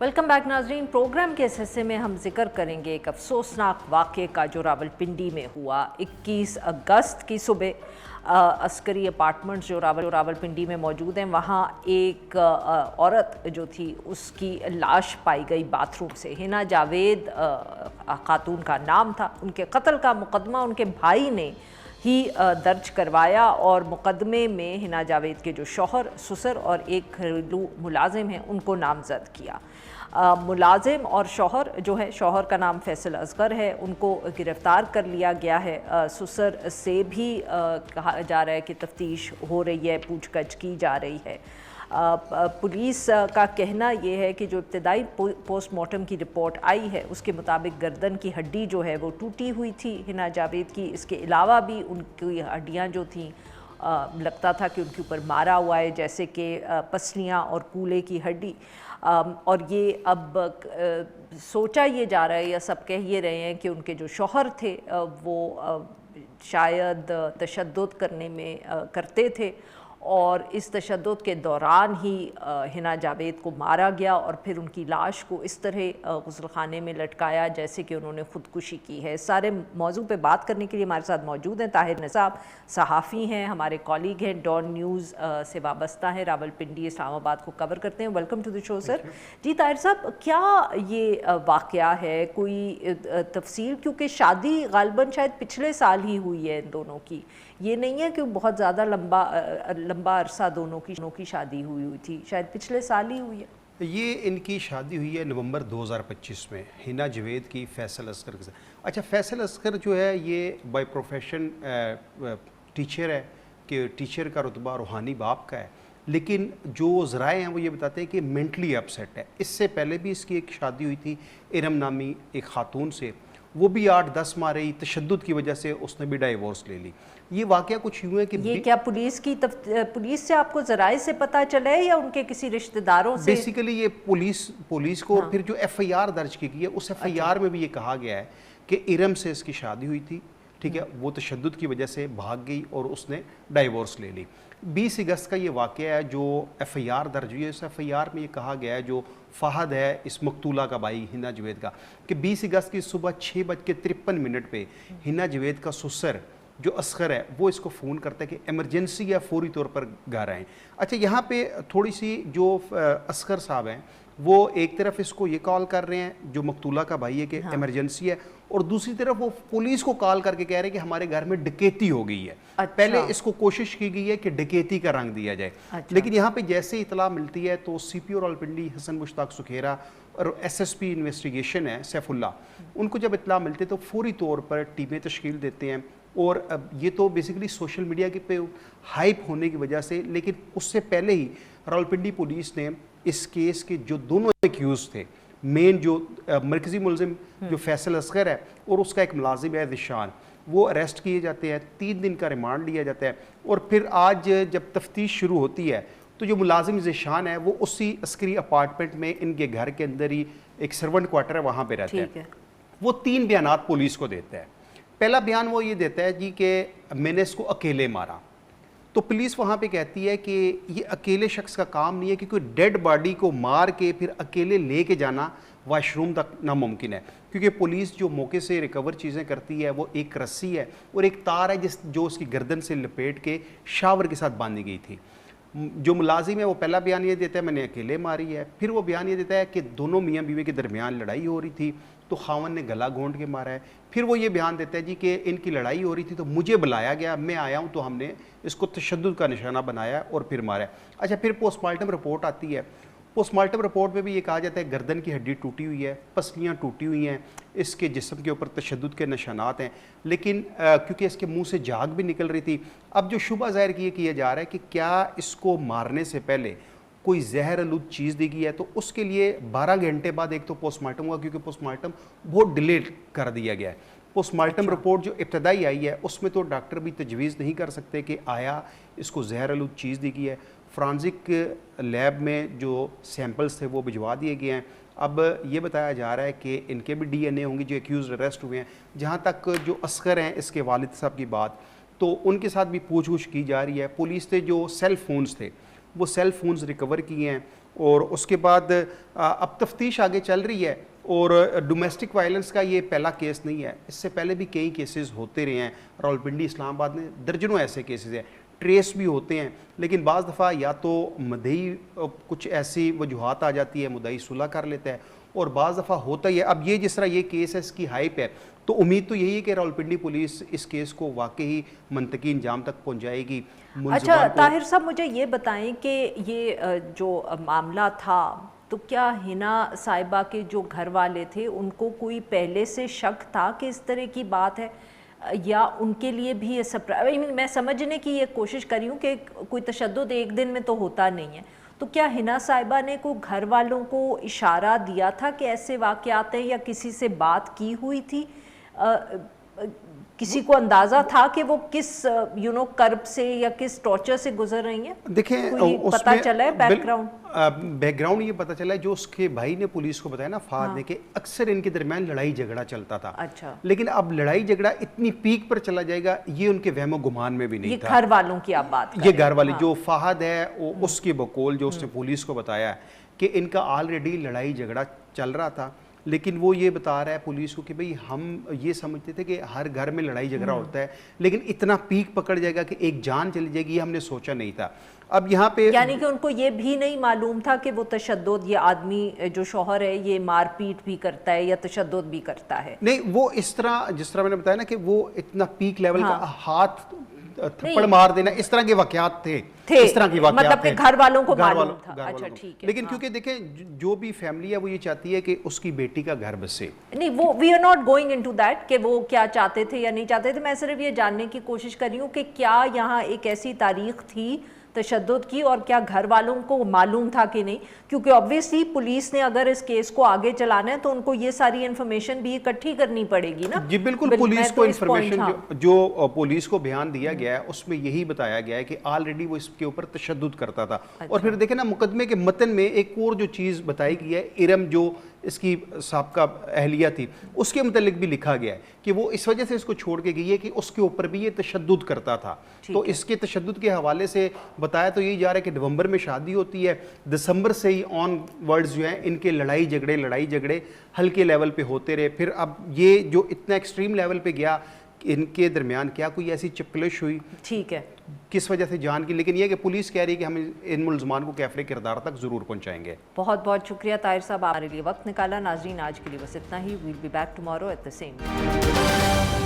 Welcome back नाजरीन। Programme के इस हिस्से में हम जिक्र करेंगे एक अफसोसनाक वाक़े का जो रावलपिंडी में हुआ। 21 अगस्त की सुबह अस्करी अपार्टमेंट जो रावलपिंडी में मौजूद हैं, वहाँ एक औरत जो थी उसकी लाश पाई गई बाथरूम से। हिना जावेद खातून का नाम था। उनके कत्ल का मुकदमा उनके भाई ने ही दर्ज करवाया और मुकदमे में हिना जावेद के जो शौहर, ससुर और एक घरेलू मुलाजिम हैं उनको नामजद किया। मुलाजिम और शौहर जो है, शौहर का नाम फैसल असगर है, उनको गिरफ़्तार कर लिया गया है। ससुर से भी कहा जा रहा है कि तफ्तीश हो रही है, पूछगछ की जा रही है। पुलिस का कहना ये है कि जो इब्तदाई पोस्टमार्टम की रिपोर्ट आई है उसके मुताबिक गर्दन की हड्डी जो है वो टूटी हुई थी हिना जावेद की। इसके अलावा भी उनकी हड्डियां जो थीं लगता था कि उनके ऊपर मारा हुआ है, जैसे कि पसलियाँ और कूल्हे की हड्डी। और ये अब सोचा ये जा रहा है या सब कह ये रहे हैं कि उनके जो शौहर थे वो शायद तशद्दुद करते थे और इस तशद्दुद के दौरान ही हिना जावेद को मारा गया और फिर उनकी लाश को इस तरह गुस्लखाने में लटकाया जैसे कि उन्होंने ख़ुदकुशी की है। सारे मौजू पे बात करने के लिए हमारे साथ मौजूद हैं ताहिर निसाब, सहाफ़ी हैं, हमारे कॉलीग हैं, डॉन न्यूज़ से वाबस्ता है, रावलपिंडी इस्लामाबाद को कवर करते हैं। Welcome to the show sir. जी ताहिर साहब, क्या ये वाक़या है, कोई तफसील? क्योंकि शादी गालिबन शायद पिछले साल ही हुई है इन दोनों की, ये नहीं है कि बहुत ज़्यादा लंबा अरसा दोनों की शादी हुई थी, शायद पिछले साल ही हुई है। ये इनकी शादी हुई है नवंबर 2025 में हिना जावेद की फैसल असगर के साथ। अच्छा, फैसल असगर जो है ये बाय प्रोफेशन टीचर है, कि टीचर का रुतबा रूहानी बाप का है, लेकिन जो ज़राए हैं वो ये बताते हैं कि मेंटली अपसेट है। इससे पहले भी इसकी एक शादी हुई थी इरम नामी एक ख़ातून से, वो भी 8-10 माह रही, तशद्दुद की वजह से उसने भी डाइवोर्स ले ली। ये वाक़या कुछ यूँ है कि ये क्या पुलिस से आपको ज़राए से पता चला है या उनके किसी रिश्तेदारों से? बेसिकली ये पुलिस को फिर जो FIR दर्ज की गई है उस FIR में भी ये कहा गया है कि इरम से इसकी शादी हुई थी, ठीक है, वो तशद्दुद की वजह से भाग गई और उसने डाइवोर्स ले ली। 20 अगस्त का ये वाक़या है जो FIR दर्ज हुई है। इस FIR में ये कहा गया है, जो फ़हद है इस मकतूला का भाई हिना जावेद का, कि 20 अगस्त की सुबह 6:53 पे हिना जावेद का ससुर जो असगर है वो इसको फ़ोन करता है कि एमरजेंसी है, फौरी तौर पर घर आएँ। अच्छा, यहाँ पे थोड़ी सी जो असगर साहब हैं वो एक तरफ इसको ये कॉल कर रहे हैं जो मकतूला का भाई है कि एमरजेंसी है, और दूसरी तरफ वो पुलिस को कॉल करके कह रहे हैं कि हमारे घर में डकैती हो गई है। अच्छा। पहले इसको कोशिश की गई है कि डकैती का रंग दिया जाए। अच्छा। लेकिन यहाँ पे जैसे इतला मिलती है तो CPO रावलपिंडी हसन मुश्ताक सुखेरा और SSP इन्वेस्टिगेशन है सैफुल्ला, उनको जब इतला मिलती है तो फौरी तौर पर टीमें तश्कील देते हैं। और अब ये तो बेसिकली सोशल मीडिया के पे हाइप होने की वजह से, लेकिन उससे पहले ही रावलपिंडी पुलिस ने इस केस के जो दोनों एक्यूज थे, मेन जो मरकजी मुलजिम जो फैसल असगर है और उसका एक मुलाजिम है दिशान, वो अरेस्ट किए जाते हैं। 3 दिन का रिमांड लिया जाता है और फिर आज जब तफ्तीश शुरू होती है तो जो मुलाजिम ज़िशान है वो उसी अस्करी अपार्टमेंट में इनके घर के अंदर ही एक सर्वेंट क्वार्टर है, वहाँ पे रहता है। वो 3 बयानात पुलिस को देता है। पहला बयान वो ये देता है जी कि मैंने इसको अकेले मारा, तो पुलिस वहाँ पे कहती है कि ये अकेले शख्स का काम नहीं है, क्योंकि डेड बॉडी को मार के फिर अकेले लेके जाना वाशरूम तक नामुमकिन है, क्योंकि पुलिस जो मौके से रिकवर चीज़ें करती है वो एक रस्सी है और एक तार है जो उसकी गर्दन से लपेट के शावर के साथ बांधी गई थी। जो मुलाजिम है वो पहला बयान ये देता है मैंने अकेले मारी है। फिर वो बयान ये देता है कि दोनों मियाँ बीवी के दरमियान लड़ाई हो रही थी तो खावन ने गला घोंट के मारा है। फिर वो ये बयान देता है जी कि इनकी लड़ाई हो रही थी तो मुझे बुलाया गया, मैं आया हूँ तो हमने इसको तशद्दुद का निशाना बनाया और फिर मारा। अच्छा, फिर पोस्टमार्टम रिपोर्ट आती है। पोस्टमार्टम रिपोर्ट में भी ये कहा जाता है गर्दन की हड्डी टूटी हुई है, पसलियाँ टूटी हुई हैं, इसके जिस्म के ऊपर तशद्दुद के निशानात हैं, लेकिन क्योंकि इसके मुंह से झाग भी निकल रही थी, अब जो शुबा ज़ाहिर किया जा रहा है कि क्या इसको मारने से पहले कोई जहर आलूद चीज़ दी गई है, तो उसके लिए 12 घंटे बाद एक तो पोस्टमार्टम हुआ, क्योंकि पोस्टमार्टम बहुत डिले कर दिया गया है। पोस्टमार्टम रिपोर्ट जो इब्तदाई आई है उसमें तो डॉक्टर भी तजवीज़ नहीं कर सकते कि आया इसको जहर आलूद चीज़ दी गई है। फ्रांसिक लैब में जो सैंपल्स थे वो भिजवा दिए गए हैं। अब ये बताया जा रहा है कि इनके भी DNA होंगे जो एक्यूज़ अरेस्ट हुए हैं। जहाँ तक जो असगर हैं इसके वालिद साहब की बात, तो उनके साथ भी पूछ-गछ की जा रही है। पुलिस ने जो सेल फ़ोन्स थे वो सेल फ़ोन्स रिकवर किए हैं اور اس کے بعد اب تفتیش آگے چل رہی ہے، اور ڈومیسٹک وائلنس کا یہ پہلا کیس نہیں ہے، اس سے پہلے بھی کئی کیسز ہوتے رہے ہیں، راولپنڈی اسلام آباد میں درجنوں ایسے کیسز ہیں، ٹریس بھی ہوتے ہیں، لیکن بعض دفعہ یا تو مدعی کچھ ایسی وجوہات آ جاتی ہے، مدعی صلح کر لیتا ہے، اور بعض دفعہ ہوتا ہی ہے۔ اب یہ جس طرح یہ کیس ہے، اس کی ہائپ ہے، تو امید تو یہی ہے کہ راولپنڈی پولیس اس کیس کو واقعی منطقی انجام تک پہنچائے گی۔ اچھا طاہر صاحب، مجھے یہ بتائیں کہ یہ جو معاملہ تھا، تو کیا حنا صاحبہ کے جو گھر والے تھے ان کو کوئی پہلے سے شک تھا کہ اس طرح کی بات ہے، یا ان کے لیے بھی یہ میں سمجھنے کی یہ کوشش کری ہوں کہ کوئی تشدد ایک دن میں تو ہوتا نہیں ہے، تو کیا حنا صاحبہ نے کو گھر والوں کو اشارہ دیا تھا کہ ایسے واقعات ہیں، یا کسی سے بات کی ہوئی تھی؟ کسی کو اندازہ تھا کہ وہ کس کرب سے یا کس ٹارچر سے گزر رہی ہیں؟ دیکھیں پتہ چلا ہے بیک گراؤنڈ یہ پتہ چلا ہے، جو اس کے بھائی نے پولیس کو بتایا نا، فہد نے، کہ اکثر ان کے درمیان لڑائی جھگڑا چلتا تھا، لیکن اب لڑائی جھگڑا اتنی پیک پر چلا جائے گا یہ ان کے وہم و گمان میں بھی نہیں تھا۔ یہ گھر والوں کی آپ بات یہ گھر والے، جو فہد ہے اس کی بقول جو اس نے پولیس کو بتایا ہے کہ ان کا آلریڈی لڑائی جھگڑا چل رہا تھا، لیکن وہ یہ بتا رہا ہے پولیس کو کہ بھئی ہم یہ سمجھتے تھے کہ ہر گھر میں لڑائی جھگڑا ہوتا ہے، لیکن اتنا پیک پکڑ جائے گا کہ ایک جان چلی جائے گی، یہ ہم نے سوچا نہیں تھا۔ اب یہاں پہ یعنی کہ ان کو یہ بھی نہیں معلوم تھا کہ وہ تشدد، یہ آدمی جو شوہر ہے یہ مار پیٹ بھی کرتا ہے یا تشدد بھی کرتا ہے؟ نہیں، وہ اس طرح جس طرح میں نے بتایا نا کہ وہ اتنا پیک لیول کا ہاتھ تھپڑ مار دینا، اس طرح کے واقعات تھے، اس طرح کی واقعات مطلب کہ گھر والوں کو معلوم تھا۔ اچھا ٹھیک ہے، لیکن کیونکہ دیکھیں جو بھی فیملی ہے وہ یہ چاہتی ہے کہ اس کی بیٹی کا گھر بسے۔ نہیں، وہ we are not going into that کہ وہ کیا چاہتے تھے یا نہیں چاہتے تھے، میں صرف یہ جاننے کی کوشش کر رہی ہوں کہ کیا یہاں ایک ایسی تاریخ تھی تشدد کی، اور کیا گھر والوں کو معلوم تھا کہ نہیں؟ کیونکہ obviously پولیس نے اگر اس کیس کو آگے چلانا ہے تو ان کو یہ ساری انفارمیشن بھی اکٹھی کرنی پڑے گی نا۔ جی بالکل، پولیس کو انفارمیشن جو پولیس کو بیان دیا گیا ہے اس میں یہی بتایا گیا ہے کہ آلریڈی وہ اس کے اوپر تشدد کرتا تھا، اور پھر دیکھیں نا مقدمے کے متن میں ایک اور جو چیز بتائی گئی ہے، ارم جو اس کی سابقہ اہلیہ تھی، اس کے متعلق بھی لکھا گیا ہے کہ وہ اس وجہ سے اس کو چھوڑ کے گئی ہے کہ اس کے اوپر بھی یہ تشدد کرتا تھا۔ تو اس کے تشدد کے حوالے سے بتایا تو یہی جا رہا ہے کہ نومبر میں شادی ہوتی ہے، دسمبر سے ہی آن ورڈز جو ہیں ان کے لڑائی جھگڑے ہلکے لیول پہ ہوتے رہے، پھر اب یہ جو اتنا ایکسٹریم لیول پہ گیا، ان کے درمیان کیا کوئی ایسی چپکلش ہوئی، ٹھیک ہے، کس وجہ سے جان کی، لیکن یہ کہ پولیس کہہ رہی ہے کہ ہم ان ملزمان کو کیفر کردار تک ضرور پہنچائیں گے۔ بہت بہت شکریہ طاہر صاحب، ہمارے لیے وقت نکالا۔ ناظرین آج کے لیے بس اتنا ہی، will be back tomorrow at the same.